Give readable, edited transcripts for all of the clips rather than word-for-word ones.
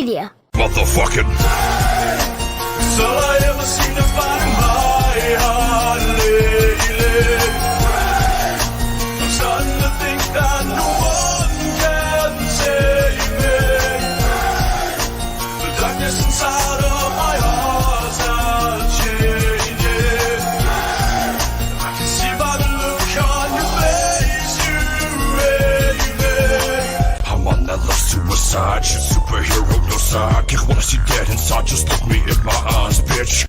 media. Motherfucking. That's all I ever seem to find my heart lately. I'm starting to think that no one can save me. The darkness inside of my heart's not changing. I can see by the look on your face you hate me. I'm on that love suicide shit, superhero, no sidekick. Wanna see dead inside, just look me in my eyes, bitch.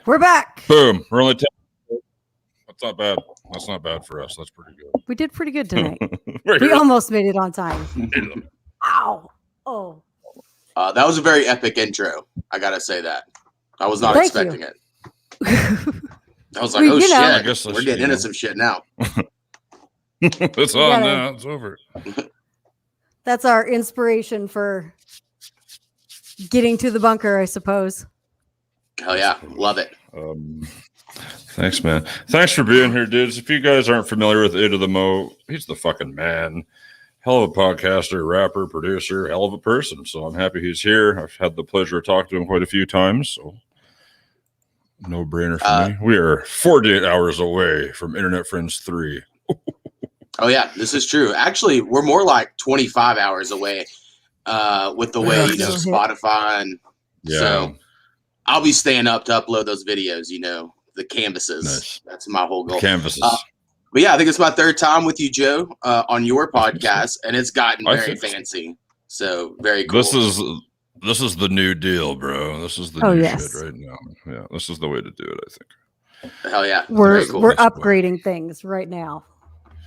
We're back. Boom. We're only 10. That's not bad. That's not bad for us. That's pretty good. We did pretty good tonight. We're We here. almost made it on time. Ow. Oh. That was a very epic intro. I gotta say that. I was not Thank expecting you. it. I was like, Well, oh you know. I shit, guess we're that's, getting you into know. some shit now. It's We on gotta- now. It's over. That's our inspiration for getting to the bunker, I suppose. Hell yeah, love it. Thanks, man. Thanks for being here, dudes. If you guys aren't familiar with Id of the Mo, he's the fucking man. Hell of a podcaster, rapper, producer, hell of a person. So I'm happy he's here. I've had the pleasure of talking to him quite a few times. So no brainer for me. We are 48 hours away from Internet Friends 3. Oh yeah, this is true. Actually, we're more like 25 hours away with the way, you know, Yes. Spotify and Yeah. so I'll be staying up to upload those videos, you know, the canvases. Nice. That's my whole goal. Canvases. But yeah, I think it's my third time with you, Joe, on your podcast, and it's gotten I very think so. fancy. So very cool. This is the new deal, bro. This is the Oh, new yes. shit right now. Yeah, this is the way to do it, I think. Hell yeah. We're Very cool. we're Nice boy. upgrading things right now.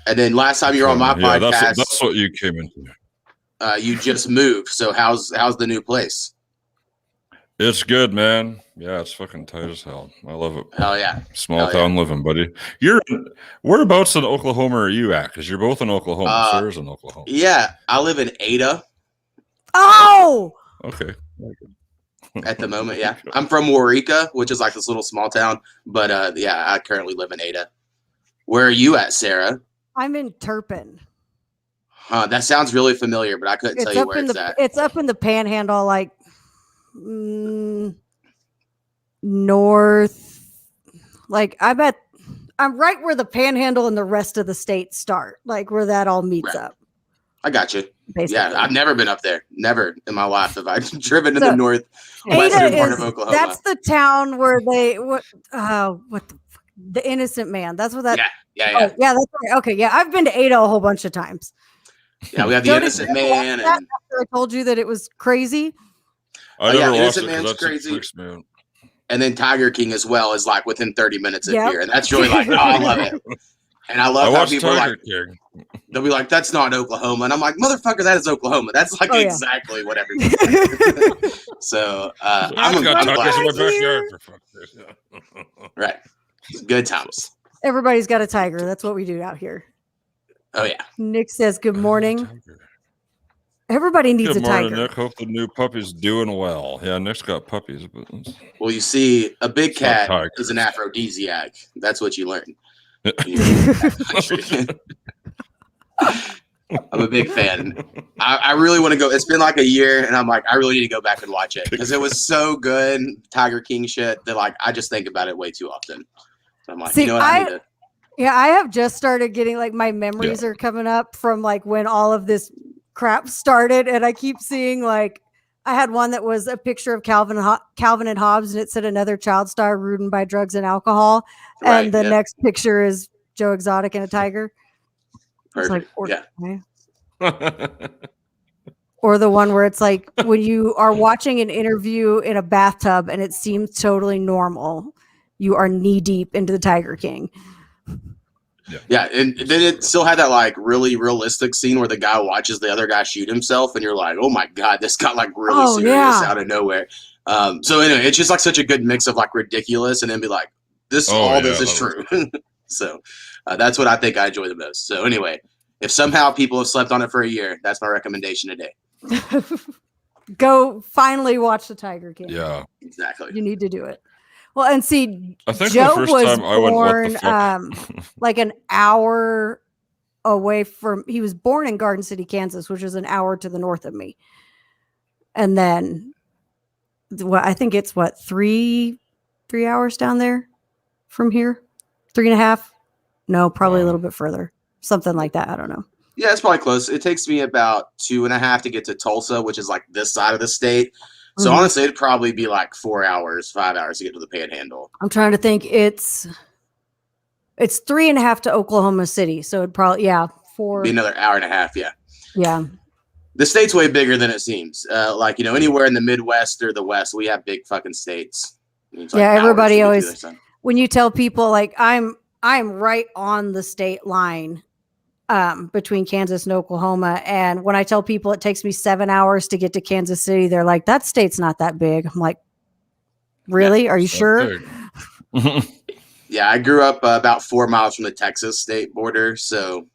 And then last time you were on my Yeah, podcast, that's what you came into. you just moved. So how's the new place? It's good, man. Yeah, it's fucking tight as hell. I love it. Hell yeah. Small Hell town living, buddy. Whereabouts in Oklahoma are you at? Because you're both in Oklahoma. Sarah's in Oklahoma. Yeah, I live in Ada Oh, Okay. at the moment. Yeah, I'm from Waurika, which is like this little small town. But yeah, I currently live in Ada. Where are you at, Sarah? I'm in Turpin. That sounds really familiar, but I couldn't It's tell you up where in it's the at. it's up in the Panhandle, like north. Like I'm right where the Panhandle and the rest of the state start, like where that all meets Right. up. I got you. Basically, Yeah, I've never been up there. Never in my life have I driven to So, the northwestern part of Oklahoma. That's the town where what the fuck? The Innocent Man. That's what that. Yeah. Oh, yeah, that's right. Okay, yeah, I've been to Ada a whole bunch of times. Yeah, we have the Joe, did Innocent you ever watch Man, that and after I told you that it was crazy. I Oh, yeah, never watched Innocent it because Man's that's crazy. crazy. Man. and then Tiger King as well is like within 30 minutes of Yep. here, and that's really like, oh, I love it. And I I love how watched people are Tiger like, King. they'll be like, that's not Oklahoma, and I'm like, motherfucker, that is Oklahoma. That's like Oh, yeah. exactly what everybody. So I've got I'm tigers in my glad. backyard. For fuck's sake. Yeah. Right, good times. Everybody's got a tiger. That's what we do out here. Oh yeah, Nick says, "Good morning." Tiger. Everybody needs Good a morning, tiger. Nick. Hope the new puppy's doing well. Yeah, Nick's got puppies, but well, you see, a big It's not cat tigers. is an aphrodisiac. That's what you learn. I'm a big fan. I really want to go. It's been like a year, and I'm like, I really need to go back and watch it because it was so good, Tiger King shit, that like I just think about it way too often. So I'm like, See, you know what? I need to. Yeah, I have just started getting like my memories are coming up from like when all of this crap started, and I keep seeing like I had one that was a picture of Calvin and Hobbes, and it said another child star ruined by drugs and alcohol, Right, and the yeah. next picture is Joe Exotic and a tiger. It's like, Perfect. Yeah. or the one where it's like when you are watching an interview in a bathtub and it seems totally normal, you are knee deep into the Tiger King. Yeah, and then it still had that like really realistic scene where the guy watches the other guy shoot himself, and you're like, "Oh my god, this got like really Oh, serious yeah. out of nowhere." So anyway, it's just like such a good mix of like ridiculous and then be like, "This Oh, all yeah, this is that true." So that's what I think I enjoy the most. So anyway, if somehow people have slept on it for a year, that's my recommendation today. Go finally watch the Tiger King. Yeah. Exactly. You need to do it. Well, and see, I think Joe the first was time I went, what the born fuck? like an hour away from. He was born in Garden City, Kansas, which is an hour to the north of me. And then, I think it's 3 hours down there from here, 3.5. No, probably a little bit further, something like that. I don't know. Yeah, it's probably close. It takes me about 2.5 to get to Tulsa, which is like this side of the state. So honestly, it'd probably be like 4 hours, 5 hours to get to the Panhandle. I'm trying to think. It's 3.5 to Oklahoma City, so it'd probably 4. Be another hour and a half. Yeah. Yeah. The state's way bigger than it seems. Like, anywhere in the Midwest or the West, we have big fucking states. It's like everybody hours to get to always, the other side. when you tell people like I'm right on the state line between Kansas and Oklahoma, and when I tell people it takes me 7 hours to get to Kansas City, they're like, that state's not that big. I'm like, really? Are you sure? Yeah, I grew up about 4 miles from the Texas state border, so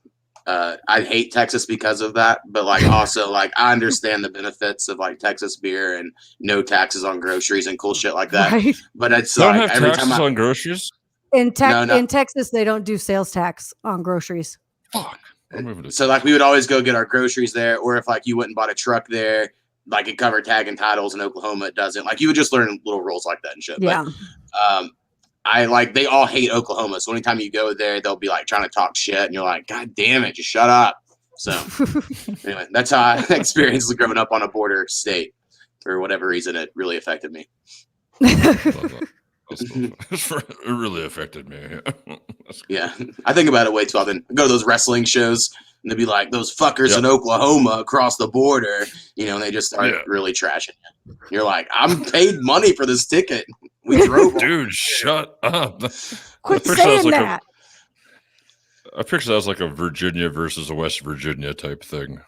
I hate Texas because of that. But like, also, like, I understand the benefits of like Texas beer and no taxes on groceries and cool shit like that. Right. But it's They don't like have every taxes time on groceries? In No. Texas, they don't do sales tax on groceries. Fuck. I'm moving to So like we would always go get our groceries there, or if like you went and bought a truck there, like it covered tag and titles. In Oklahoma, it doesn't. Like you would just learn little rules like that and shit. Yeah. But, they all hate Oklahoma. So anytime you go there, they'll be like trying to talk shit, and you're like, God damn it, just shut up. So anyway, that's how I experienced growing up on a border state. For whatever reason, it really affected me. It really affected me. Yeah, I think about it way too often. I go to those wrestling shows, and they'd be like, those fuckers in Oklahoma across the border, and they just start really trashing you. You're like, I'm paid money for this ticket. We drove. Dude, shut up. Quit saying that. I picture that as like a Virginia versus a West Virginia type thing.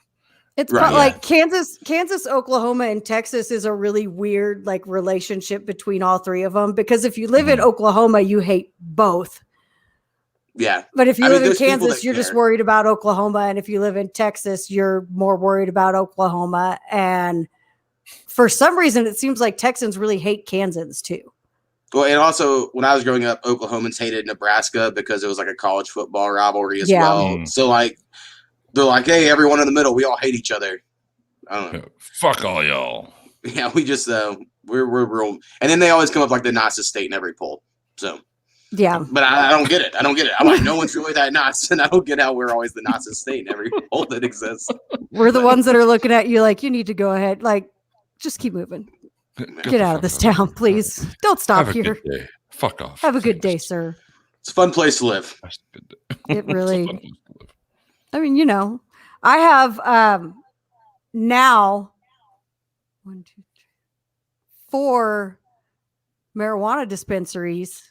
It's like Kansas, Oklahoma, and Texas is a really weird like relationship between all three of them, because if you live in Oklahoma, you hate both. Yeah. But if you live in Kansas, you're just worried about Oklahoma. And if you live in Texas, you're more worried about Oklahoma. And for some reason, it seems like Texans really hate Kansans too. Well, and also when I was growing up, Oklahomans hated Nebraska because it was like a college football rivalry as well. So like, they're like, hey, everyone in the middle, we all hate each other. I don't know. Fuck all y'all. Yeah, we just we're real. And then they always come up like the nicest state in every poll. So yeah, but I don't get it. I'm like, no one's really that nice, and I don't get how we're always the nicest state in every poll that exists. We're the ones that are looking at you like, you need to go ahead, like, just keep moving. Get out of this town, please. Don't stop here. Good day. Fuck off. Have a good day, sir. It's a fun place to live. It really. I mean, I have now 1, 2, 3, 4 marijuana dispensaries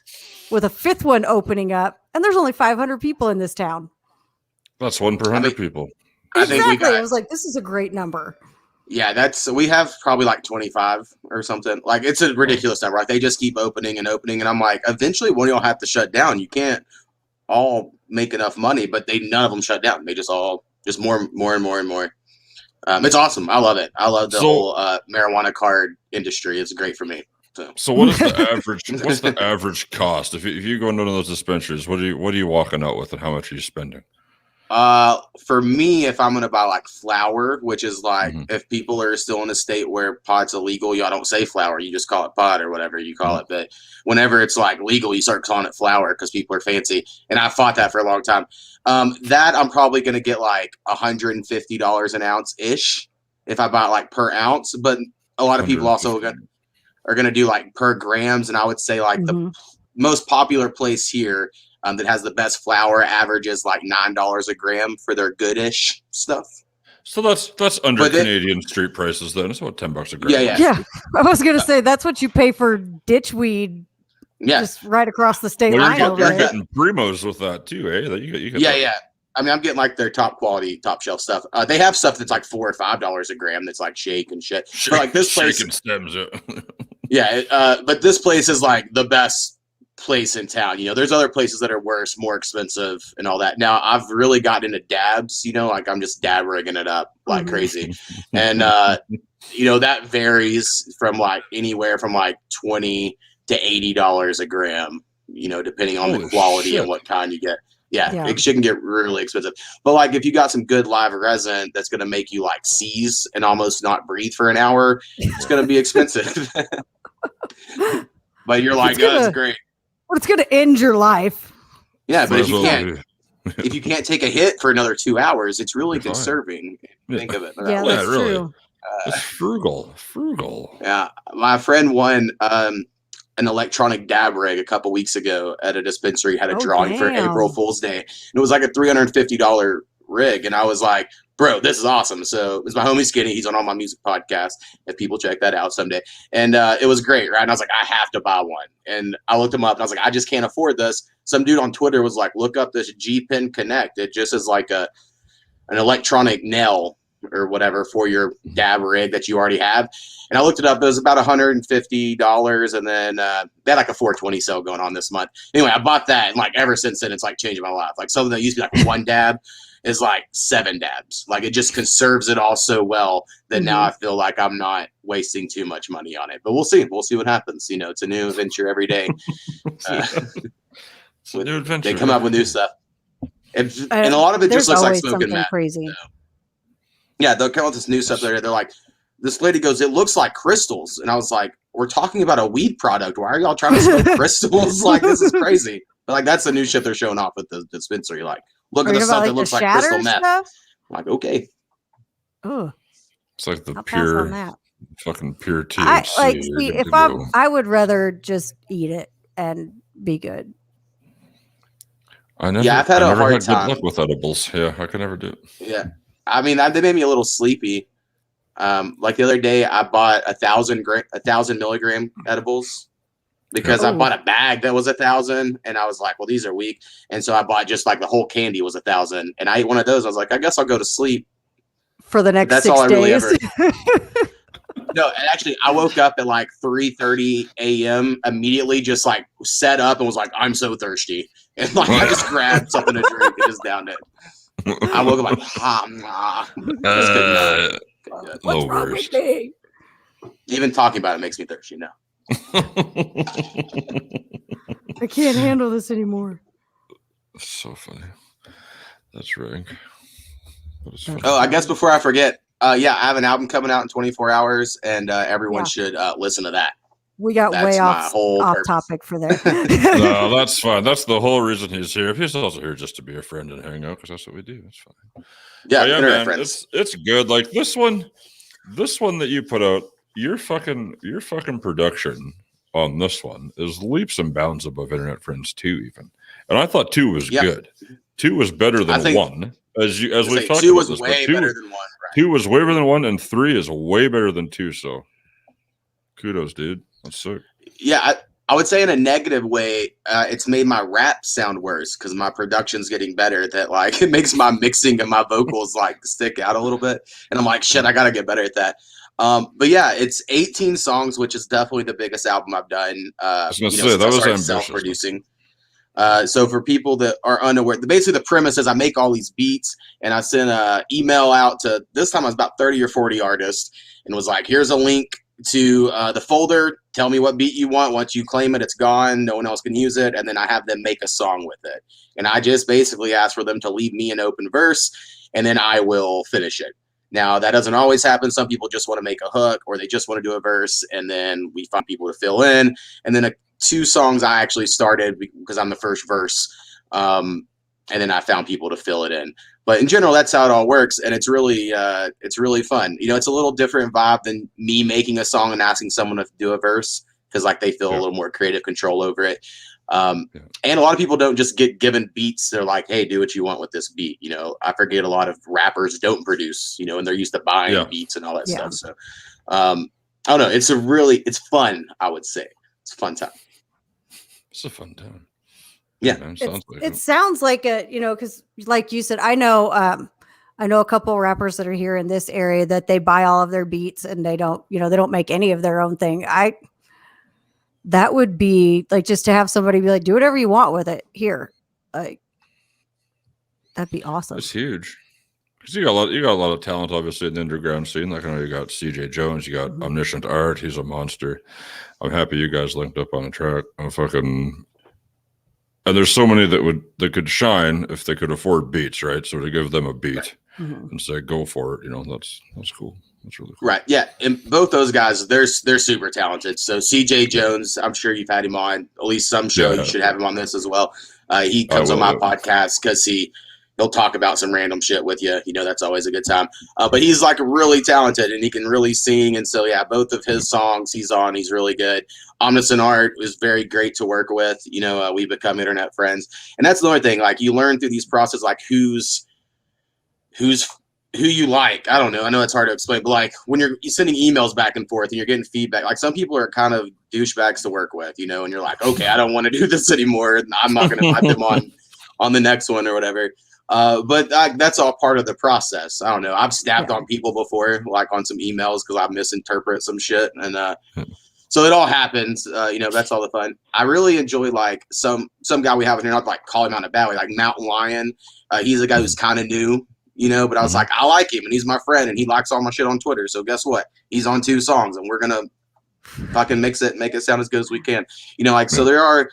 with a 5th one opening up, and there's only 500 people in this town. That's 1 per 100 people. Exactly. I was like, this is a great number. Yeah, we have probably like 25 or something. Like, it's a ridiculous number. Like, they just keep opening and opening, and I'm like, eventually one of y'all have to shut down. You can't all make enough money, but none of them shut down. They just all more and more and more. It's awesome. I love it. I love the whole marijuana card industry. It's great for me. So what is the average? What's the average cost if you go into one of those dispensaries? What are you walking out with, and how much are you spending? For me, if I'm gonna buy like flour, which is like if people are still in a state where pot's illegal, y'all don't say flour, you just call it pot or whatever you call it. But whenever it's like legal, you start calling it flour because people are fancy. And I fought that for a long time. That I'm probably gonna get like $150 an ounce ish if I buy it like per ounce. But a lot of people also are gonna do like per grams, and I would say like the most popular place here that has the best flour averages like $9 a gram for their goodish stuff. So that's under Canadian street prices then. It's about $10 a gram. Yeah. I was gonna say that's what you pay for ditch weed. Yeah, just right across the state line. You're getting primos with that too, eh? You get yeah. I mean, I'm getting like their top quality, top shelf stuff. They have stuff that's like $4 or $5 a gram that's like shake and shit. But like this place, stems. Yeah, but this place is like the best place in town. There's other places that are worse, more expensive and all that. Now I've really gotten into dabs, like I'm just dab rigging it up like crazy. And that varies from like anywhere from like $20 to $80 a gram, depending on the Holy quality shit. and what kind you get. Yeah, Yeah. it can get really expensive. But like if you got some good live resin that's going to make you like seize and almost not breathe for an hour, it's going to be expensive. But you're like, oh, it's great. Well, it's going to end your life. Yeah, but Might if as you well can't, if you can't take a hit for another 2 hours, it's really You're fine. conserving. Yeah. Think of it. Yeah, that's really. true. It's frugal. Yeah, my friend won an electronic dab rig a couple weeks ago at a dispensary. Had a drawing for damn. April Fool's Day, and it was like a $350 rig, and I was like, "Bro, this is awesome!" So it's my homie Skinny. He's on all my music podcasts. If people check that out someday, and it was great, right? And I was like, I have to buy one, and I looked him up, and I was like, I just can't afford this. Some dude on Twitter was like, look up this G-Pen Connect. It just is like an electronic nail or whatever for your dab rig that you already have. And I looked it up. It was about $150. And then they had like a 420 sale going on this month. Anyway, I bought that. And like ever since then, it's like changing my life. Like something that used to be like one dab is like 7 dabs. Like it just conserves it all so well that now I feel like I'm not wasting too much money on it. But we'll see. We'll see what happens. It's a new adventure every day. It's a new adventure. They come up with new stuff. And a lot of it just looks like smoking meth. Crazy. Yeah, they'll come with this new stuff there. They're like, this lady goes, it looks like crystals. And I was like, we're talking about a weed product. Why are y'all trying to smoke crystals? Like, this is crazy. But like, that's the new shit they're showing off at the dispensary. Like, look at the stuff that looks like crystal meth. I'm like, okay. Oh, It's like the I'll pass on pure, that. fucking pure THC. I would rather just eat it and be good. I've had a hard time good luck with edibles. Yeah, I could never do it. Yeah. I mean, they made me a little sleepy. Like the other day, I bought 1,000 milligram edibles because I bought a bag that was 1,000, and I was like, well, these are weak, and so I bought just like the whole candy was 1,000, and I ate one of those. I was like, I guess I'll go to sleep for the next 6 days. All I really ever. No, and actually, I woke up at like 3:30 a.m. immediately, just like set up and was like, I'm so thirsty, and like I just grabbed something to drink and just downed it. I woke up like, What's wrong with me? Even talking about it makes me thirsty now. I can't handle this anymore. So funny. That's right. Oh, I guess before I forget, I have an album coming out in 24 hours, and everyone should listen to that. We got way off topic for that. No, that's fine. That's the whole reason he's here. He's also here just to be a friend and hang out because that's what we do. That's fine. Yeah, man, friends. It's good. Like this one that you put out, your fucking production on this one is leaps and bounds above Internet Friends 2 even. And I thought 2 was good. 2 was better than 1. As we've talked 2 about was this, way better than 1. Right? 2 was way better than 1, and 3 is way better than 2. So kudos, dude. That's sick. Yeah, I would say in a negative way, it's made my rap sound worse because my production's getting better. That like it makes my mixing and my vocals like stick out a little bit, and I'm like, shit, I gotta get better at that. But yeah, it's 18 songs, which is definitely the biggest album I've done. I was gonna say that was ambitious. Self-producing. So for people that are unaware, basically the premise is I make all these beats and I send an email out to, this time I was about 30 or 40 artists, and was like, here's a link to the folder. Tell me what beat you want. Once you claim it, it's gone. No one else can use it. And then I have them make a song with it. And I just basically ask for them to leave me an open verse, and then I will finish it. Now, that doesn't always happen. Some people just want to make a hook, or they just want to do a verse, and then we find people to fill in. And then 2 songs I actually started because I'm the first verse, and then I found people to fill it in. But in general, that's how it all works, and it's really fun. It's a little different vibe than me making a song and asking someone to do a verse, because like they feel a little more creative control over it. And a lot of people don't just get given beats. They're like, hey, do what you want with this beat. I forget a lot of rappers don't produce, and they're used to buying beats and all that stuff. So I don't know. It's fun, I would say. It's a fun time. It's a fun time. Yeah. Man, it sounds like because like you said, I know a couple rappers that are here in this area that they buy all of their beats and they don't make any of their own thing. That would be like, just to have somebody be like, do whatever you want with it here. Like, that'd be awesome. It's huge. Because you got a lot of talent, obviously, in the underground scene. Like I know you got CJ Jones, you got Omniscient Art. He's a monster. I'm happy you guys linked up on a track. And there's so many that could shine if they could afford beats, right? So to give them a beat and say go for it, that's cool. That's really cool. Right. Yeah. And both those guys, they're super talented. So CJ Jones, I'm sure you've had him on at least some show. You should have him on this as well. He comes on my podcast because he'll talk about some random shit with you. That's always a good time. But he's like really talented and he can really sing. And so, yeah, both of his songs he's on, he's really good. Omniscient Art is very great to work with. We become internet friends. And that's the only thing, like you learn through these processes, like who you like. I don't know. I know it's hard to explain, but like when you're sending emails back and forth and you're getting feedback, like some people are kind of douchebags to work with, and you're like, okay, I don't want to do this anymore. I'm not going to invite them on the next one or whatever. But that's all part of the process. I don't know. I've snapped on people before, like on some emails because I misinterpret some shit. And so it all happens. That's all the fun. I really enjoy like some guy we have in here, not like call him out a bad way, like Mountain Lion. He's a guy who's kind of new. But I was like, I like him and he's my friend and he likes all my shit on Twitter. So guess what? He's on 2 songs and we're going to fucking make it sound as good as we can. So there are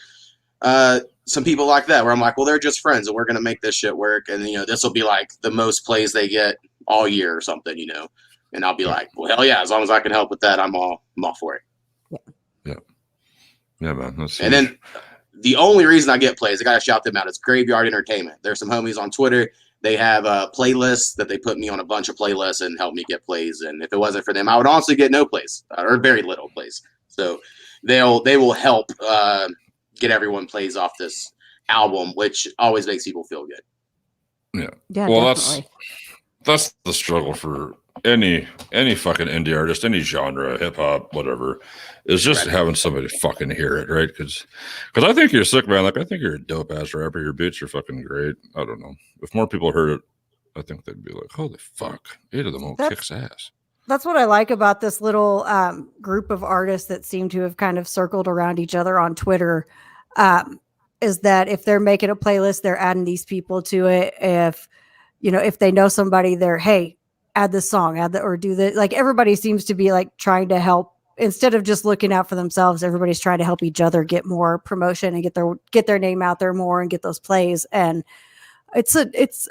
some people like that where I'm like, well, they're just friends and we're going to make this shit work. And, this will be like the most plays they get all year or something, and I'll be like, well, hell yeah, as long as I can help with that, I'm all for it. Yeah, man. And then the only reason I get plays, I got to shout them out. It's Graveyard Entertainment. There's some homies on Twitter. They have playlists that they put me on a bunch of playlists and help me get plays. And if it wasn't for them, I would honestly get no plays or very little plays. So they will help get everyone plays off this album, which always makes people feel good. Yeah. Well, definitely. That's the struggle for any fucking indie artist, any genre, hip hop, whatever, is just having somebody fucking hear it, right? Because I think you're sick, man. Like I think you're a dope ass rapper. Your beats are fucking great. I don't know if more people heard it, I think they'd be like, holy fuck, 8 of them all kicks ass. That's what I like about this little group of artists that seem to have kind of circled around each other on Twitter. Is that if they're making a playlist, they're adding these people to it. If they know somebody, they're, hey, add this song, add that, or do that. Like everybody seems to be like trying to help instead of just looking out for themselves. Everybody's trying to help each other get more promotion and get their name out there more and get those plays. And it's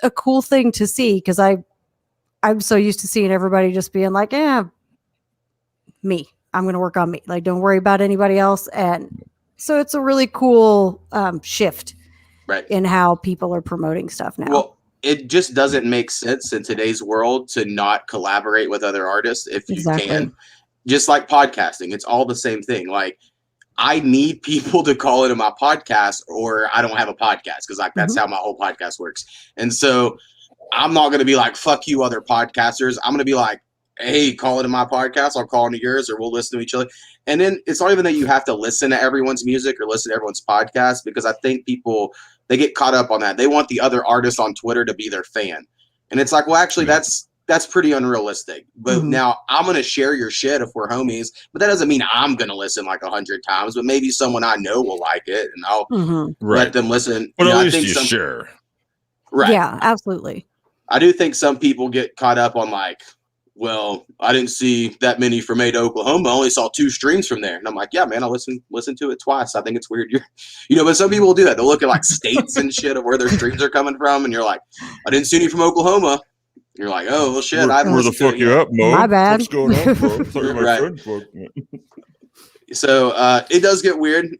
a cool thing to see because I'm so used to seeing everybody just being like, me, I'm going to work on me. Like, don't worry about anybody else. And so it's a really cool shift in how people are promoting stuff now. Well, it just doesn't make sense in today's world to not collaborate with other artists if you can. Just like podcasting, it's all the same thing. Like, I need people to call into my podcast or I don't have a podcast because like that's how my whole podcast works. And so I'm not going to be like, fuck you other podcasters. I'm going to be like, hey, call into my podcast. I'll call into yours or we'll listen to each other. And then it's not even that you have to listen to everyone's music or listen to everyone's podcast because I think people, they get caught up on that. They want the other artist on Twitter to be their fan. And it's like, well, actually, that's pretty unrealistic. But now I'm going to share your shit if we're homies. But that doesn't mean I'm going to listen like 100 times. But maybe someone I know will like it and I'll let them listen. But at least you share. Right. Yeah, absolutely. I do think some people get caught up on like, well, I didn't see that many from Ada, Oklahoma. I only saw 2 streams from there. And I'm like, yeah, man, I listened to it twice. I think it's weird. But some people will do that. They'll look at like states and shit of where their streams are coming from. And you're like, I didn't see any from Oklahoma. You're like, oh, well, shit. Where the fuck you up, Mo? My bad. What's going on, bro? So it does get weird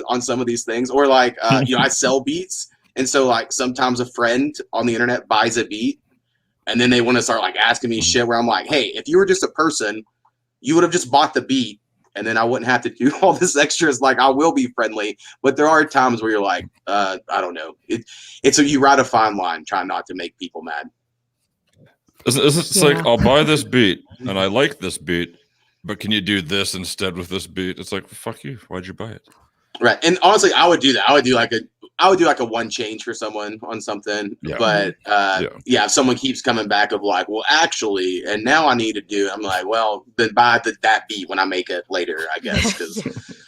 on some of these things. Or like, I sell beats. And so like sometimes a friend on the internet buys a beat. And then they want to start like asking me shit where I'm like, hey, if you were just a person, you would have just bought the beat and then I wouldn't have to do all this extras. Like I will be friendly, but there are times where you're like, I don't know. You ride a fine line trying not to make people mad. It's like, I'll buy this beat and I like this beat, but can you do this instead with this beat? It's like, fuck you. Why'd you buy it? Right. And honestly, I would do that. I would do like a one change for someone on something. Yeah. But if someone keeps coming back of like, well, actually, and now I need to do it. I'm like, well, then buy that beat when I make it later, I guess.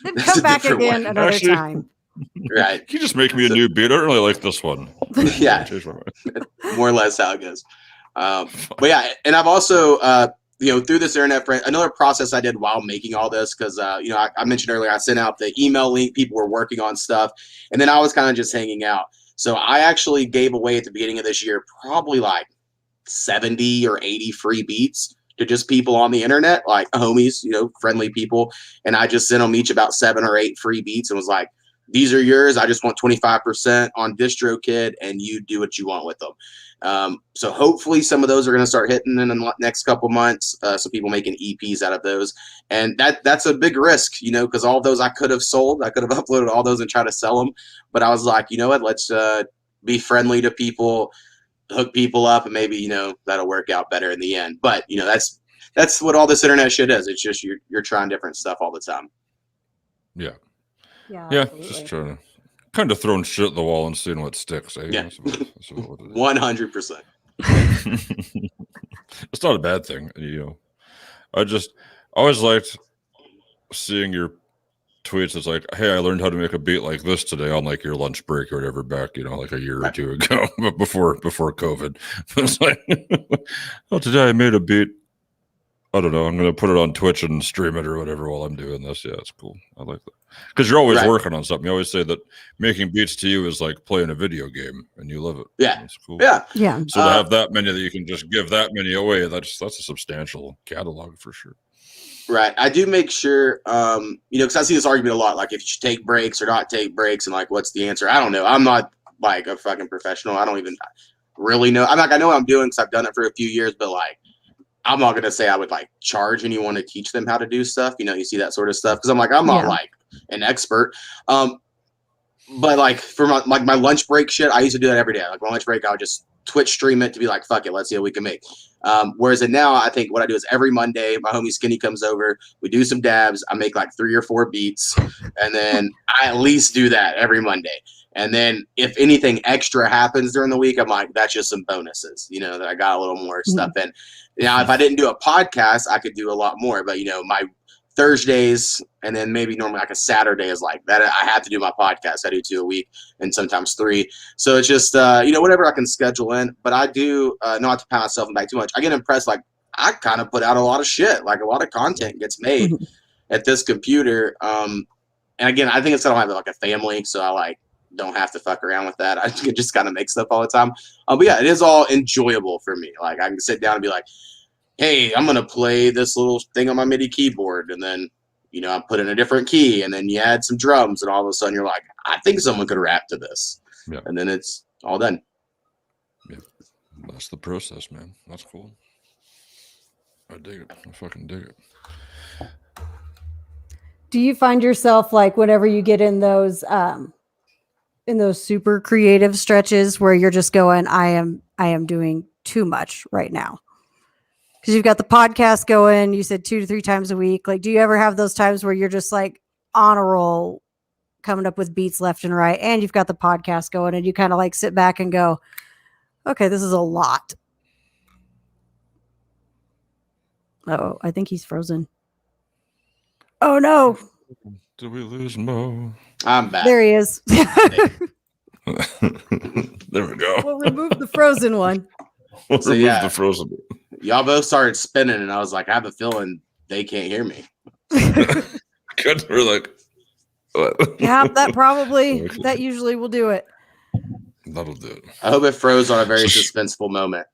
Then come back again another time. Right. Can you just make me a new beat? I don't really like this one. Yeah. More or less how it goes. But yeah, and I've also, through this internet friend, another process I did while making all this, because, I mentioned earlier, I sent out the email link, people were working on stuff, and then I was kind of just hanging out. So I actually gave away at the beginning of this year probably like 70 or 80 free beats to just people on the internet, like homies, friendly people. And I just sent them each about 7 or 8 free beats and was like, these are yours. I just want 25% on DistroKid, and you do what you want with them. So hopefully some of those are going to start hitting in the next couple months. Some people making EPs out of those. And that's a big risk, because all of those I could have sold. I could have uploaded all those and tried to sell them. But I was like, you know what, let's be friendly to people, hook people up, and maybe, that'll work out better in the end. But, that's what all this internet shit is. It's just you're trying different stuff all the time. Yeah. Yeah, absolutely. Just trying to kind of throwing shit at the wall and seeing what sticks. Eh? Yeah. That's what it is. 100%. It's not a bad thing, I always liked seeing your tweets. It's like, hey, I learned how to make a beat like this today on like your lunch break or whatever back, like a year or two ago, but before COVID. It's like, oh, today I made a beat. I don't know. I'm going to put it on Twitch and stream it or whatever while I'm doing this. Yeah, it's cool. I like that. Because you're always working on something. You always say that making beats to you is like playing a video game, and you love it. Yeah. That's cool. Yeah. So to have that many that you can just give that many away, that's a substantial catalog for sure. Right. I do make sure, because I see this argument a lot, like if you should take breaks or not take breaks, and like, what's the answer? I don't know. I'm not like a fucking professional. I don't even really know. I know what I'm doing because I've done it for a few years, but like, I'm not going to say I would like charge anyone to teach them how to do stuff. You see that sort of stuff. Cause I'm like, I'm not like an expert. But like for my lunch break shit, I used to do that every day. Like my lunch break, I would just Twitch stream it to be like, fuck it, let's see what we can make. Whereas now I think what I do is every Monday, my homie Skinny comes over, we do some dabs. I make like 3 or 4 beats, and then I at least do that every Monday. And then if anything extra happens during the week, I'm like, that's just some bonuses, that I got a little more stuff in. Now, if I didn't do a podcast, I could do a lot more. But, my Thursdays and then maybe normally like a Saturday is like that. I have to do my podcast. I do 2 a week and sometimes 3. So it's just, whatever I can schedule in. But I do, not to pat myself back too much, I get impressed. Like, I kind of put out a lot of shit. Like, a lot of content gets made at this computer. And again, I think it's going to have like a family. So I like, don't have to fuck around with that. I just kind of make stuff all the time. But yeah, it is all enjoyable for me. Like I can sit down and be like, hey, I'm going to play this little thing on my MIDI keyboard. And then, I put in a different key, and then you add some drums, and all of a sudden you're like, I think someone could rap to this. Yeah. And then it's all done. Yeah. That's the process, man. That's cool. I dig it. I fucking dig it. Do you find yourself like whenever you get in those super creative stretches where you're just going, I am doing too much right now? Because you've got the podcast going, you said 2 to 3 times a week. Like, do you ever have those times where you're just like on a roll, coming up with beats left and right, and you've got the podcast going, and you kind of like sit back and go, okay, this is a lot. Oh, I think he's frozen. Oh no. Did we lose Mo? I'm back. There he is. There we go. We'll remove the frozen one. So, yeah. The frozen. Y'all both started spinning, and I was like, I have a feeling they can't hear me. Good. We're like, what? Yeah, that usually will do it. That'll do it. I hope it froze on a very suspenseful moment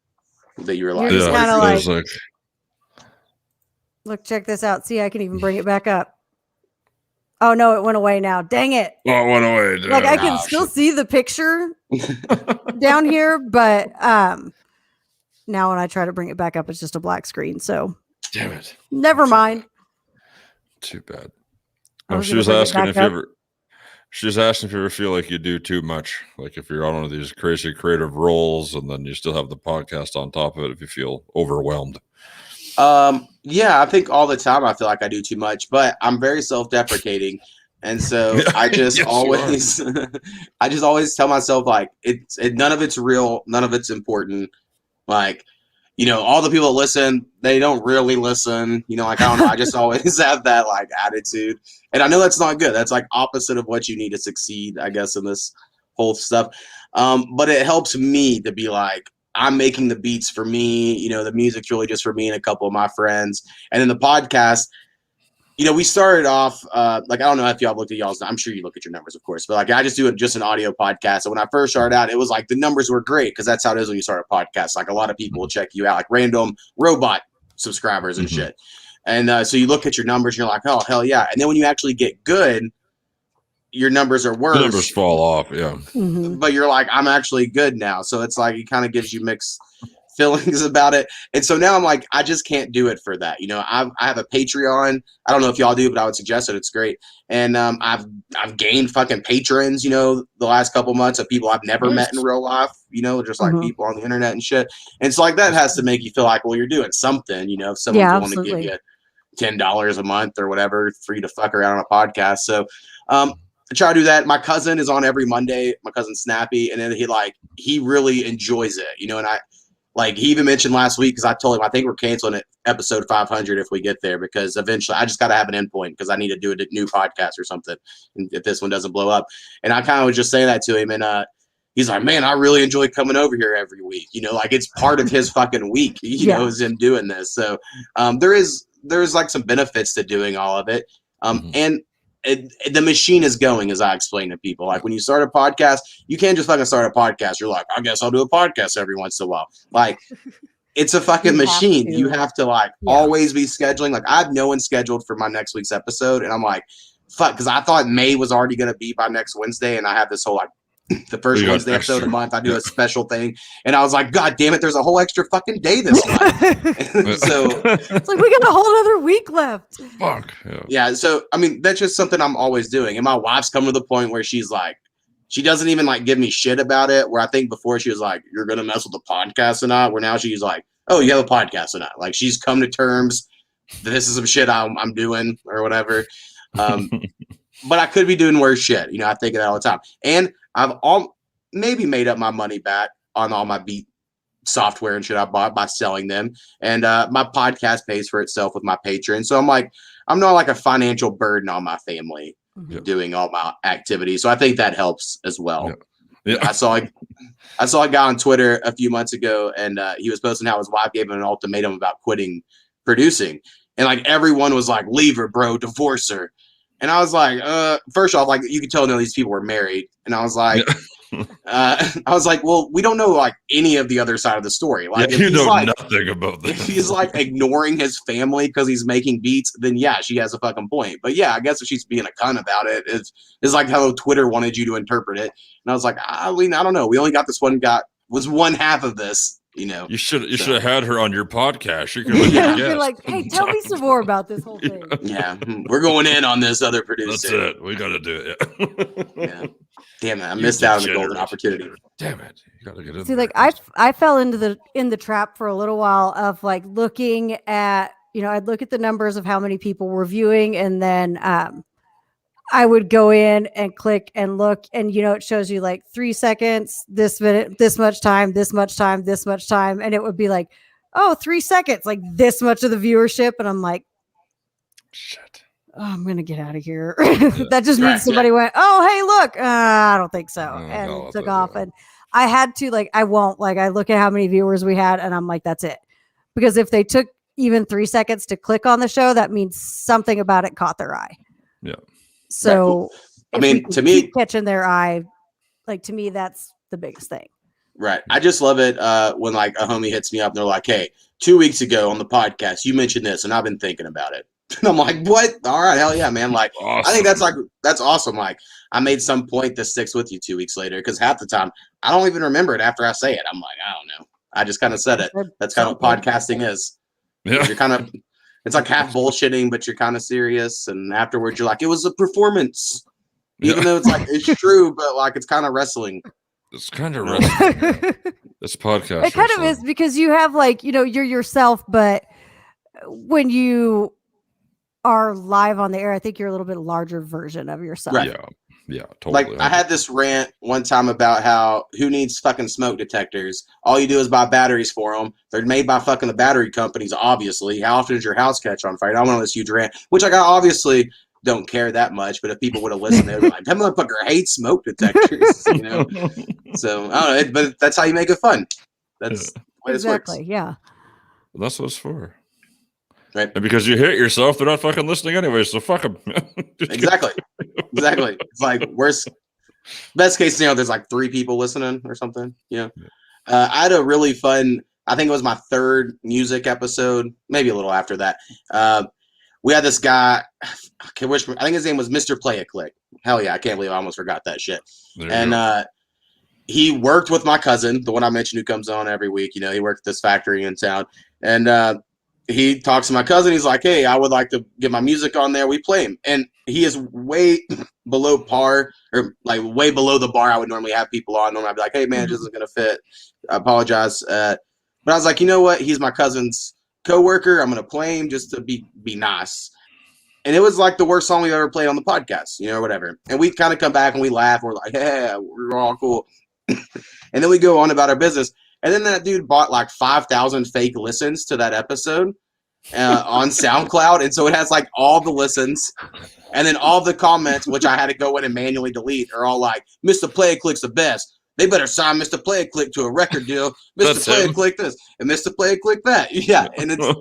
that you were like, You're just kind of like, look, check this out. See, I can even bring it back up. Oh no, it went away now. Dang it. Oh, it went away. Damn. Like I can still see the picture down here, but now when I try to bring it back up, it's just a black screen. So damn it. Never mind. Too bad. She was asking if you ever feel like you do too much. Like if you're on one of these crazy creative roles and then you still have the podcast on top of it, if you feel overwhelmed. Yeah, I think all the time I feel like I do too much, but I'm very self-deprecating. And so I just always, I just always tell myself like none of it's real. None of it's important. Like, all the people that listen, they don't really listen, like, I don't know. I just always have that like attitude, and I know that's not good. That's like opposite of what you need to succeed, I guess, in this whole stuff. But it helps me to be like, I'm making the beats for me. You know, the music's really just for me and a couple of my friends. And then the podcast, you know, we started off like, I don't know if y'all looked at y'all's. I'm sure you look at your numbers, of course, but like I just do just an audio podcast. And when I first started out, it was like the numbers were great because that's how it is when you start a podcast. Like a lot of people will check you out, like random robot subscribers and shit. And so you look at your numbers, and you're like, oh hell yeah. And then when you actually get good, your numbers are worse. The numbers fall off, yeah. But you're like, I'm actually good now. So it's like, it kind of gives you mixed feelings about it. And so now I'm like, I just can't do it for that. You know, I have a Patreon. I don't know if y'all do, but I would suggest it. It's great. And I've gained fucking patrons, you know, the last couple months of people I've never met in real life, you know, just like people on the internet and shit. And it's like, that has to make you feel like, well, you're doing something, you know, if someone's willing to give you $10 a month or whatever for you to fuck around on a podcast. So, I try to do that. My cousin is on every Monday, my cousin Snappy, and then he really enjoys it, you know. And he even mentioned last week, because I told him I think we're canceling it episode 500 if we get there, because eventually I just got to have an endpoint because I need to do a new podcast or something if this one doesn't blow up. And I kind of was just saying that to him, and he's like, man, I really enjoy coming over here every week, you know, like it's part of his fucking week, you know, is him doing this. So there's like some benefits to doing all of it, and the machine is going, as I explain to people. Like when you start a podcast, you can't just fucking start a podcast. You're like, I guess I'll do a podcast every once in a while. Like it's a fucking machine. You have to always be scheduling. Like I have no one scheduled for my next week's episode. And I'm like, fuck, because I thought May was already going to be by next Wednesday. And I have this whole the first Wednesday episode of the month, I do a special thing. And I was like, God damn it, there's a whole extra fucking day this month. So it's like, we got a whole other week left. Fuck. Yeah. So, I mean, that's just something I'm always doing. And my wife's come to the point where she's like, she doesn't even give me shit about it. Where I think before she was like, you're going to mess with the podcast or not. Where now she's like, oh, you have a podcast or not. Like she's come to terms that this is some shit I'm doing or whatever. But I could be doing worse shit. You know, I think of that all the time. And I've maybe made up my money back on all my beat software and shit I bought by selling them. And my podcast pays for itself with my Patreon. So I'm not like a financial burden on my family doing all my activities. So I think that helps as well. Yeah. I saw a guy on Twitter a few months ago, and he was posting how his wife gave him an ultimatum about quitting producing. And everyone was like, leave her, bro, divorce her. And I was like, first off, you could tell none of these people were married. And I was like, well, we don't know any of the other side of the story. You know nothing about this. If he's ignoring his family because he's making beats, then yeah, she has a fucking point. But yeah, I guess if she's being a cunt about it, it's like how Twitter wanted you to interpret it. And I was like, I don't know. We only got this one guy, was one half of this. You know, you should have had her on your podcast. You could be like, hey, tell me some more about this whole thing. Yeah, we're going in on this other producer. That's it. We got to do it. Yeah. Damn it, I missed out on the golden opportunity. Damn it, you got to get in. See, I fell into the trap for a little while of looking at, you know, I'd look at the numbers of how many people were viewing, and then I would go in and click and look, and you know, it shows you 3 seconds, this minute, this much time, this much time, this much time, and it would be 3 seconds, this much of the viewership, and I'm like, shit, I'm gonna get out of here. That just means somebody went, oh hey, look, I don't think so, and took off. And I had to I won't I look at how many viewers we had, and I'm like, that's it, because if they took even 3 seconds to click on the show, that means something about it caught their eye. Yeah. So, I mean, to me, catching their eye, to me, that's the biggest thing. Right. I just love it when a homie hits me up and they're like, hey, 2 weeks ago on the podcast, you mentioned this and I've been thinking about it. And I'm like, what? All right. Hell yeah, man. Awesome. I think that's awesome. I made some point that sticks with you 2 weeks later, because half the time I don't even remember it after I say it. I'm like, I don't know. I just kind of said it. That's kind of what podcasting is. Yeah. You're kind of, it's half bullshitting, but you're kind of serious. And afterwards, you're like, it was a performance. Even though it's it's true, but it's kind of wrestling. It's kind of wrestling. It's podcast. It kind of is, because you have you know, you're yourself, but when you are live on the air, I think you're a little bit larger version of yourself. Right. Yeah, totally. I had this rant one time about how who needs fucking smoke detectors? All you do is buy batteries for them. They're made by fucking the battery companies, obviously. How often does your house catch on fire? I went on this huge rant, which I obviously don't care that much, but if people would have listened, they'd be like, that motherfucker hates smoke detectors, you know? So, I don't know, but that's how you make it fun. That's the way this works. Exactly. Yeah. That's what it's for. Right. And because you hate yourself, they're not fucking listening anyway. So fuck them. Exactly. It's like best case scenario, there's like 3 people listening or something. Yeah. I had a really fun, I think it was my 3rd music episode, maybe a little after that. We had this guy, I think his name was Mr. Play a Click. Hell yeah, I can't believe I almost forgot that shit. And he worked with my cousin, the one I mentioned who comes on every week. You know, he worked at this factory in town. And he talks to my cousin. He's like, hey, I would like to get my music on there. We play him. And he is way below par, or like way below the bar I would normally have people on. Normally I'd be like, hey, man, this isn't going to fit. I apologize. But I was like, you know what? He's my cousin's coworker. I'm going to play him just to be nice. And it was like the worst song we've ever played on the podcast, you know, or whatever. And we kind of come back and we laugh. And we're like, yeah, we're all cool. And then we go on about our business. And then that dude bought like 5,000 fake listens to that episode on SoundCloud. And so it has like all the listens. And then all the comments, which I had to go in and manually delete, are all like, Mr. Play a Click's the best. They better sign Mr. Play a Click to a record deal. Mr. Play a Click this and Mr. Play a Click that. Yeah. And I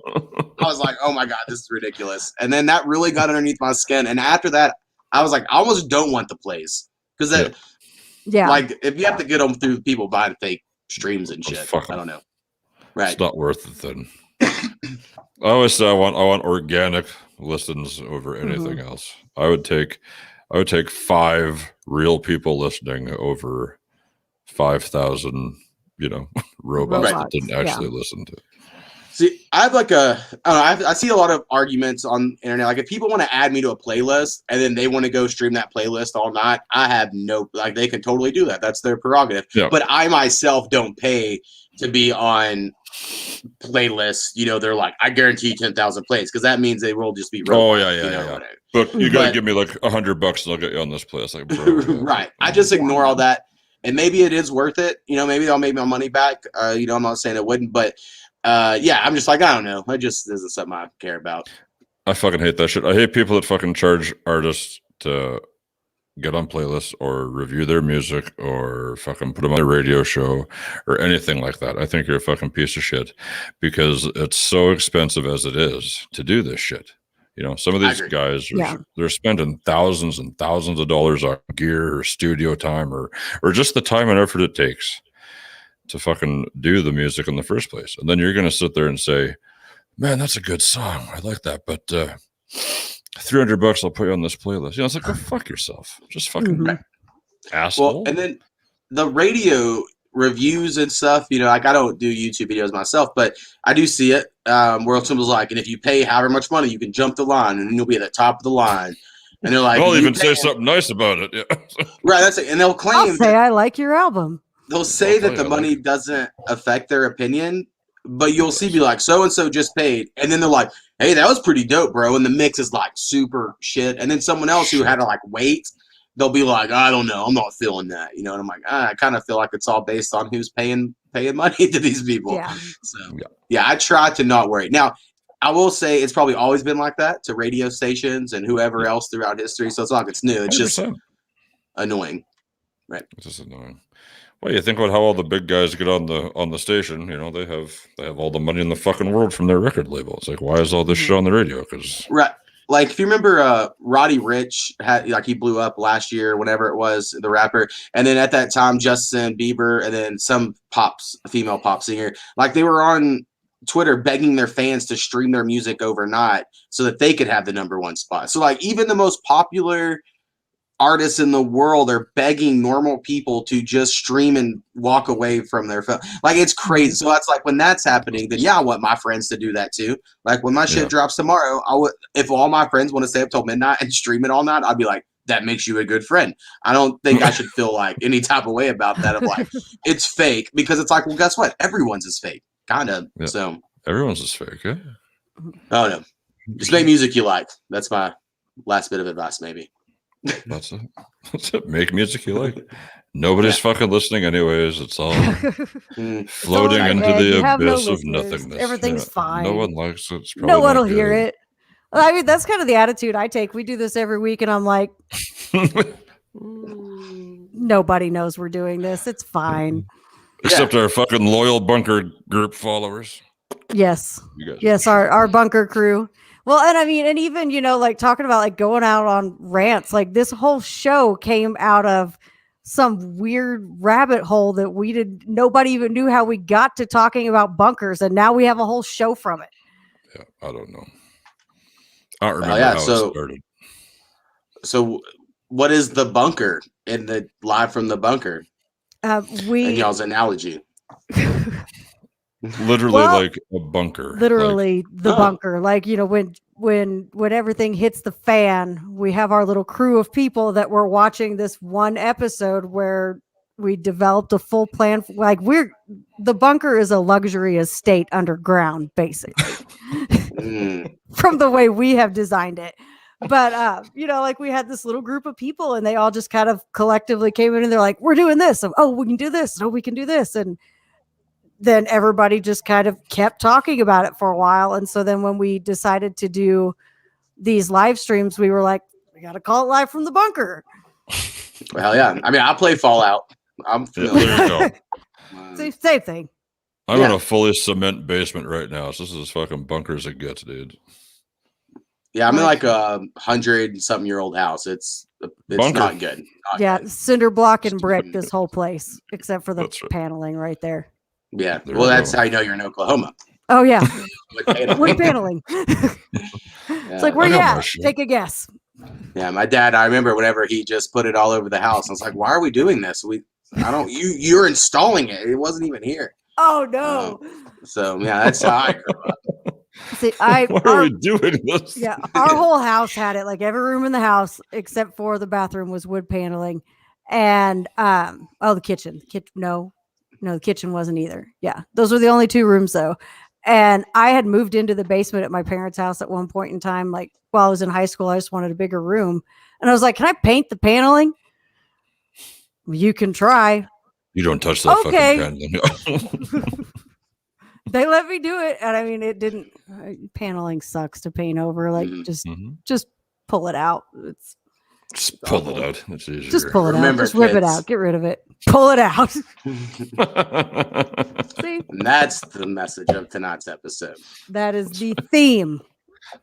was like, oh my God, this is ridiculous. And then that really got underneath my skin. And after that, I was like, I almost don't want the plays. Because that, like, if you have to get them through people buying fake streams and shit, I don't know. Right. It's not worth it then. I always say I want organic listens over anything else. I would take 5 real people listening over 5,000, robots that didn't actually listen to it. See, I have like I see a lot of arguments on the internet. Like, if people want to add me to a playlist and then they want to go stream that playlist all night, I have they can totally do that. That's their prerogative. Yeah. But I myself don't pay to be on playlists. They're like, I guarantee 10,000 plays, because that means they will just be robots. Oh yeah. But you gotta give me like $100 and I'll get you on this playlist. Like, bro, right. I just ignore all that, and maybe it is worth it. Maybe they'll make my money back. I'm not saying it wouldn't, but. I'm just like, I don't know. It just isn't something I care about. I fucking hate that shit. I hate people that fucking charge artists to get on playlists or review their music or fucking put them on a radio show or anything like that. I think you're a fucking piece of shit, because it's so expensive as it is to do this shit. Some of these guys they're spending thousands and thousands of dollars on gear or studio time or just the time and effort it takes to fucking do the music in the first place. And then you're going to sit there and say, man, that's a good song. I like that. But $300 I'll put you on this playlist. It's like, go fuck yourself. Just fucking asshole. Well, and then the radio reviews and stuff, like, I don't do YouTube videos myself, but I do see it where someone's like, and if you pay however much money, you can jump the line and you'll be at the top of the line. And they're like, I'll even say something nice about it. Yeah. Right. That's it. And they'll claim, I'll say, I like your album. They'll say that the money doesn't affect their opinion, but you'll see be like, so-and-so just paid. And then they're like, hey, that was pretty dope, bro. And the mix is like super shit. And then someone else who had to like wait, they'll be like, I don't know. I'm not feeling that. And I'm like, I kind of feel like it's all based on who's paying money to these people. Yeah. So I try to not worry. Now, I will say it's probably always been like that to radio stations and whoever else throughout history. So it's not like it's new. It's 100%. Just annoying. Right. It's just annoying. Well, you think about how all the big guys get on the station. They have all the money in the fucking world from their record label. It's like, why is all this shit on the radio? Because like, if you remember, Roddy Ricch he blew up last year, whenever it was, the rapper, and then at that time Justin Bieber, and then some female pop singer, like, they were on Twitter begging their fans to stream their music overnight so that they could have the #1 spot. So like, even the most popular artists in the world are begging normal people to just stream and walk away from their phone. Like, it's crazy. So that's like, when that's happening, then I want my friends to do that too. Like, when my shit drops tomorrow, if all my friends want to stay up till midnight and stream it all night, I'd be like, that makes you a good friend. I don't think I should feel like any type of way about that, of like, it's fake, because it's like, well, guess what? Everyone's is fake. Kind of. Yeah. So everyone's is fake. Yeah. Oh no. Just make music you like. That's my last bit of advice, maybe. That's it. Make music you like. Nobody's fucking listening anyways. It's all floating into the abyss of nothingness. Everything's fine. No one likes it. No one will hear it. I mean, that's kind of the attitude I take. We do this every week, and I'm like, nobody knows we're doing this. It's fine. Except our fucking loyal bunker group followers. Yes. You guys Yes, our bunker crew. Well, and I mean, and even, like talking about like going out on rants, like this whole show came out of some weird rabbit hole that nobody even knew how we got to talking about bunkers, and now we have a whole show from it. Yeah, I don't know. I don't remember yeah, how so- it started. So, what is the bunker in the live from the bunker? In y'all's analogy. Literally like a bunker. Literally the bunker. Like, when everything hits the fan, we have our little crew of people that were watching this one episode where we developed a full plan. Like the bunker is a luxury estate underground, basically, from the way we have designed it. But, like we had this little group of people and they all just kind of collectively came in and they're like, we're doing this. And, oh, we can do this. Oh, we can do this. And then everybody just kind of kept talking about it for a while. And so then when we decided to do these live streams, we were like, we got to call it Live from the Bunker. Well, yeah. I mean, I play Fallout. I'm familiar. There you go. Same thing. I'm in a fully cement basement right now. So this is as fucking bunker as it gets, dude. Yeah, I'm in like a 100-something-year-old house. It's not good. Cinder block and brick, this whole place, except for the paneling right there. Yeah, well, that's how you know you're in Oklahoma. Oh, yeah. Wood paneling. It's like, where you at? Take a guess. Yeah, my dad, I remember whenever he just put it all over the house, I was like, why are we doing this? You're installing it. It wasn't even here. Oh, no. So, yeah, that's how I grew up. See, why are we doing this? Yeah, our whole house had it. Like every room in the house, except for the bathroom, was wood paneling. And, the kitchen. No, the kitchen wasn't either. Yeah, those were the only two rooms, though. And I had moved into the basement at my parents' house at one point in time. Like while I was in high school, I just wanted a bigger room. And I was like, can I paint the paneling? You can try. You don't touch that fucking paneling. They let me do it. And I mean, it didn't. Paneling sucks to paint over. Like just pull it out. Just pull it out. It's easier. Just pull it out. Just rip it out. Get rid of it. Pull it out. See? And that's the message of tonight's episode. That is the theme.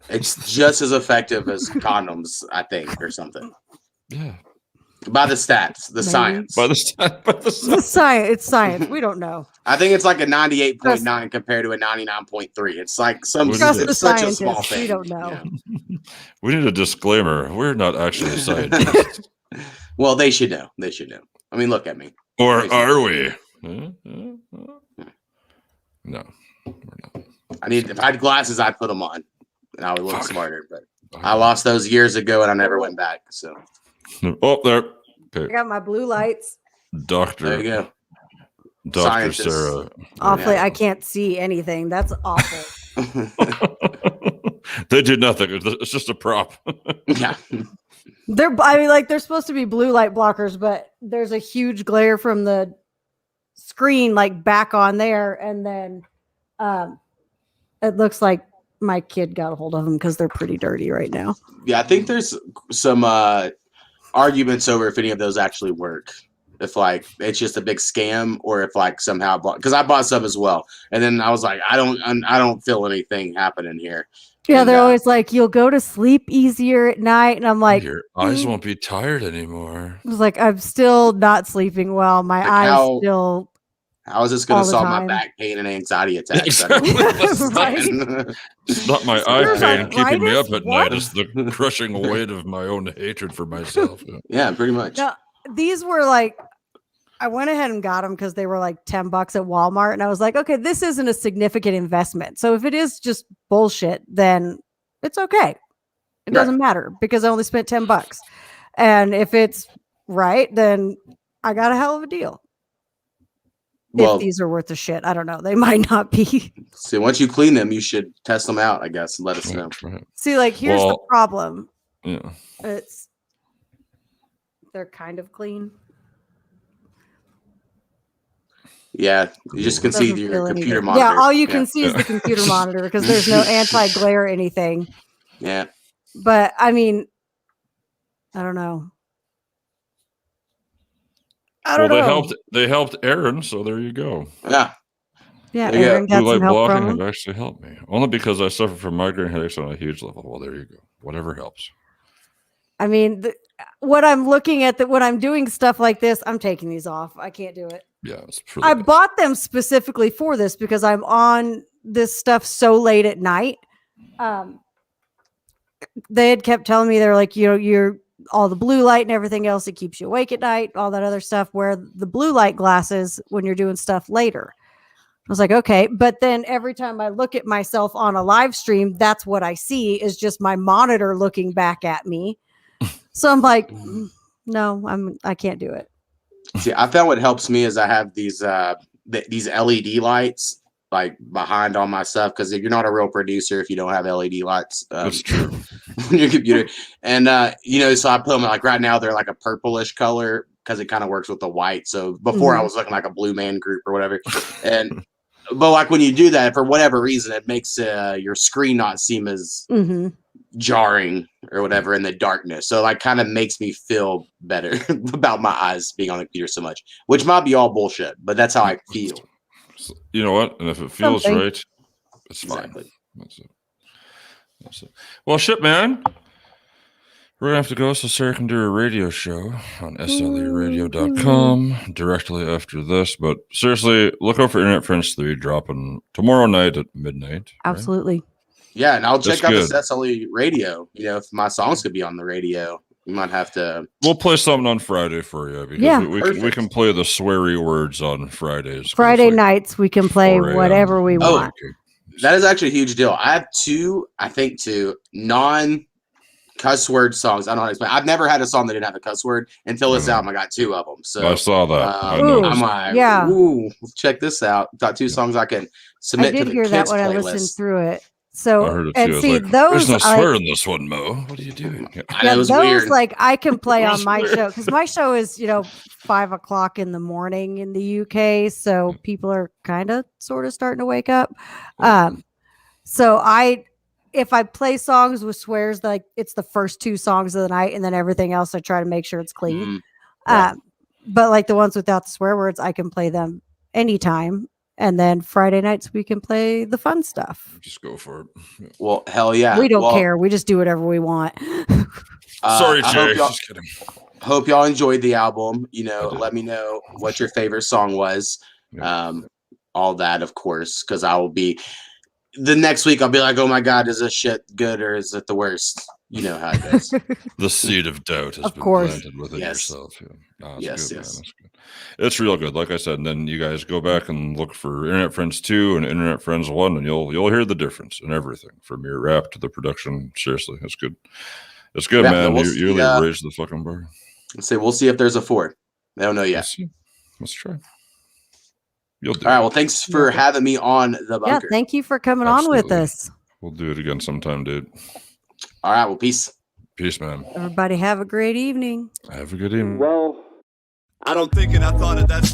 It's just as effective as condoms, I think, or something. Yeah. By the stats, the science. By the science. It's science. We don't know. I think it's like a 98.9 compared to a 99.3. It's like it's such a small thing. We don't know. Yeah. We need a disclaimer. We're not actually scientists. Well, they should know. They should know. I mean, look at me. Or are we? No, we're not. If I had glasses, I'd put them on, and I would look smarter. But I lost those years ago, and I never went back. So. Oh, there. Okay. I got my blue lights. Doctor. There you go. Dr. Scientist. Sarah. Awfully, I can't see anything. That's awful. They did nothing. It's just a prop. Yeah. They're supposed to be blue light blockers, but there's a huge glare from the screen, like back on there, and then it looks like my kid got a hold of them because they're pretty dirty right now. Yeah, I think there's some arguments over if any of those actually work. If like it's just a big scam, or if like somehow because I bought some as well, and then I was like, I don't feel anything happening here. Yeah, they're always like, you'll go to sleep easier at night, and I'm like, your eyes won't be tired anymore. I was like, I'm still not sleeping well. My eyes still. How is this going to solve my back pain and anxiety attacks? Exactly. It's not my eye pain keeping me up at night. It's the crushing weight of my own hatred for myself. Yeah, pretty much. No, these were like, I went ahead and got them because they were like $10 at Walmart. And I was like, okay, this isn't a significant investment. So if it is just bullshit, then it's okay. It doesn't matter because I only spent $10. And if it's right, then I got a hell of a deal. If these are worth the shit, I don't know. They might not be. See, once you clean them, you should test them out, I guess, and let us know. See, like, here's the problem. Yeah. They're kind of clean. Yeah, you just can see your computer monitor. Yeah, all you can see is the computer monitor because there's no anti-glare or anything. Yeah. But, I mean, I don't know. I don't know. They helped Aaron, so there you go. Yeah. Yeah, There you Aaron got Blue some light help blocking from have him. actually helped me. Only because I suffer from migraine headaches on a huge level. Well, there you go. Whatever helps. I mean, what I'm looking at, when I'm doing stuff like this, I'm taking these off. I can't do it. Yeah, it's I bought them specifically for this because I'm on this stuff so late at night. They had kept telling me, they're like, you're all the blue light and everything else that keeps you awake at night, all that other stuff. Wear the blue light glasses when you're doing stuff later. I was like, okay. But then every time I look at myself on a live stream, that's what I see is just my monitor looking back at me. So I'm like, no, I can't do it. See, I found what helps me is I have these LED lights like behind all my stuff, because if you're not a real producer if you don't have LED lights, that's true, on your computer. And so I put them like right now they're like a purplish color because it kind of works with the white. So before I was looking like a Blue Man Group or whatever, but like when you do that for whatever reason, it makes your screen not seem as jarring or whatever in the darkness. So like kind of makes me feel better about my eyes being on the computer so much, which might be all bullshit, but that's how I feel. You know what? And if it feels right, it's fine. Exactly. That's it. Well, shit, man. We're gonna have to go so Sarah can do a radio show on sleradio.com directly after this. But seriously, look out for Internet Friends 3 dropping tomorrow night at midnight. Absolutely. Right? Yeah, and I'll check out good. the SLE radio. If my songs could be on the radio, we might have to. We'll play something on Friday for you because we can play the sweary words on Fridays. Friday nights we can play whatever we want. That is actually a huge deal. I have two non-cuss word songs. I don't know how to explain. I've never had a song that didn't have a cuss word until this album. I got two of them. So I saw that. I'm like, ooh, check this out. Got two songs I can submit to the kids' playlist. I did hear that when I listened through it. So, I heard it and too. see, like, those there's no swear in this one, Mo. What are you doing? Those weird. Like I can play on my show because my show is 5:00 in the morning in the UK, so people are kind of sort of starting to wake up. So if I play songs with swears, like it's the first two songs of the night, and then everything else I try to make sure it's clean. But like the ones without the swear words, I can play them anytime. And then Friday nights we can play the fun stuff. Just go for it. Yeah. Well, hell yeah. We don't care. We just do whatever we want. Sorry, Jay. Just kidding. Hope y'all enjoyed the album. Let me know what your favorite song was. All that, of course, because I will be the next week. I'll be like, oh my God, is this shit good or is it the worst? You know how it goes. The seed of doubt has been planted within yourself. Yeah. No, yes. Good, yes. Good. It's real good. Like I said, and then you guys go back and look for Internet Friends 2 and Internet Friends 1, and you'll hear the difference in everything from your rap to the production. Seriously, it's good. It's good, man. You really raised the fucking bar. We'll see if there's a 4. I don't know yet. Let's try. You'll do. All right. Well, thanks for having me on the bunker. Yeah, thank you for coming on with us. We'll do it again sometime, dude. All right. Well, peace. Peace, man. Everybody have a great evening. Have a good evening. Well, I don't think it. I thought it. That's